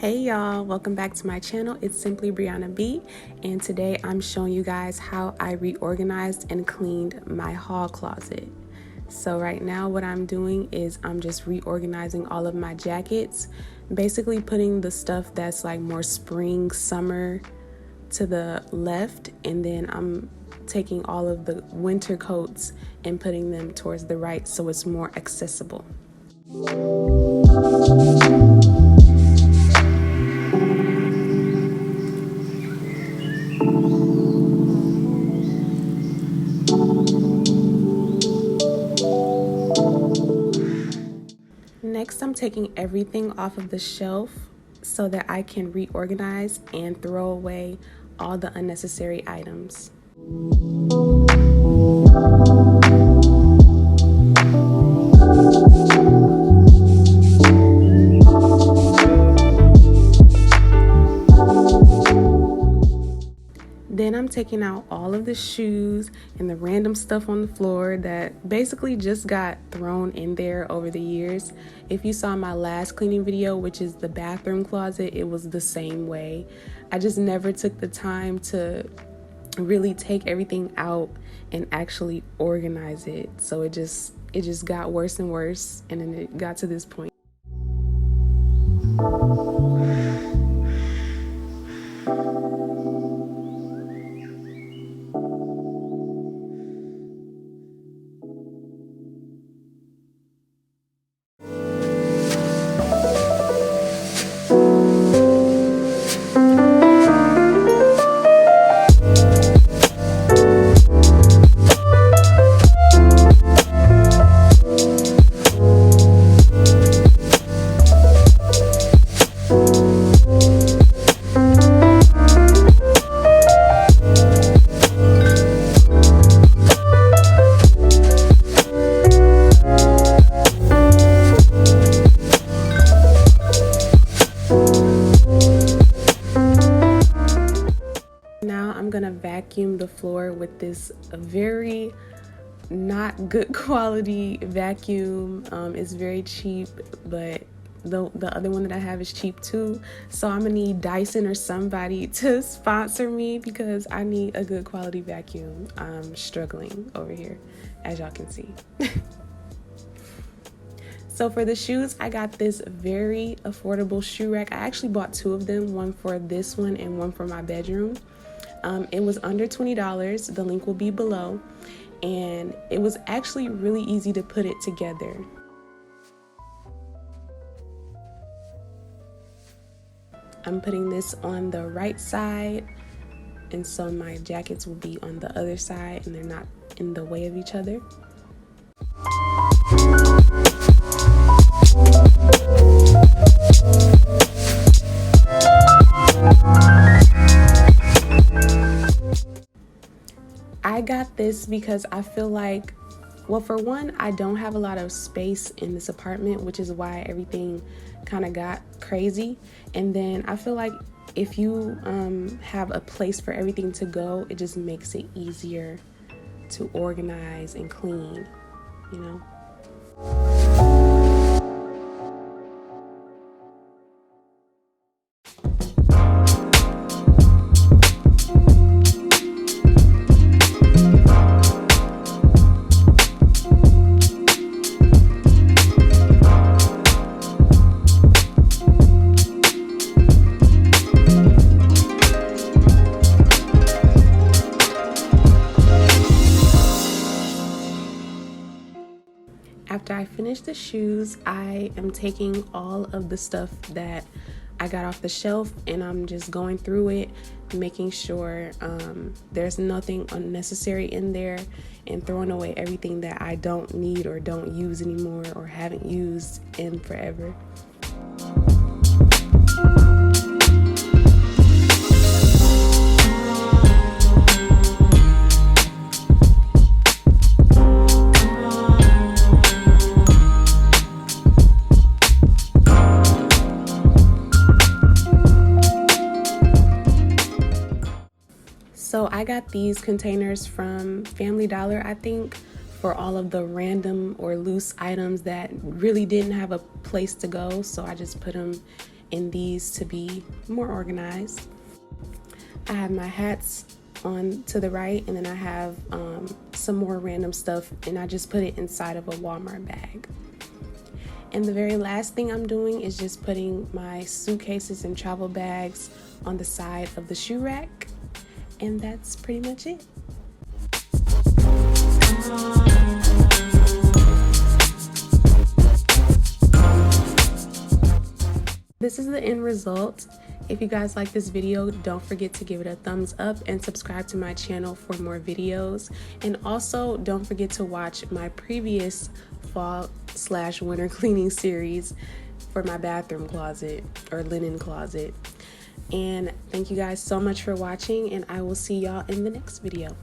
Hey y'all, welcome back to my channel. It's Simply Brianna B, and today I'm showing you guys how I reorganized and cleaned my haul closet. So right now what I'm doing is I'm just reorganizing all of my jackets, basically putting the stuff that's like more spring, summer to the left, and then I'm taking all of the winter coats and putting them towards the right so it's more accessible. Next, I'm taking everything off of the shelf so that I can reorganize and throw away all the unnecessary items. Then I'm taking out all of the shoes and the random stuff on the floor that basically just got thrown in there over the years. If you saw my last cleaning video, which is the bathroom closet, it was the same way. I just never took the time to really take everything out and actually organize it. So it just got worse and worse, and then it got to this point. I'm gonna vacuum the floor with this very not good quality vacuum. It's very cheap, but the other one that I have is cheap too. So I'm gonna need Dyson or somebody to sponsor me because I need a good quality vacuum. I'm struggling over here, as y'all can see. So for the shoes, I got this very affordable shoe rack. I actually bought two of them, one for this one and one for my bedroom. It was under $20. The link will be below. And it was actually really easy to put it together. I'm putting this on the right side, and so my jackets will be on the other side and they're not in the way of each other. I got this because I feel like, well, for one, I don't have a lot of space in this apartment, which is why everything kind of got crazy. And then I feel like if you have a place for everything to go, it just makes it easier to organize and clean, you know? After I finish the shoes, I am taking all of the stuff that I got off the shelf and I'm just going through it, making sure there's nothing unnecessary in there, and throwing away everything that I don't need or don't use anymore or haven't used in forever. So I got these containers from Family Dollar, I think, for all of the random or loose items that really didn't have a place to go. So I just put them in these to be more organized. I have my hats on to the right, and then I have some more random stuff, and I just put it inside of a Walmart bag. And the very last thing I'm doing is just putting my suitcases and travel bags on the side of the shoe rack. And that's pretty much it. This is the end result. If you guys like this video, don't forget to give it a thumbs up and subscribe to my channel for more videos. And also don't forget to watch my previous fall/winter cleaning series for my bathroom closet or linen closet. And thank you guys so much for watching, and I will see y'all in the next video.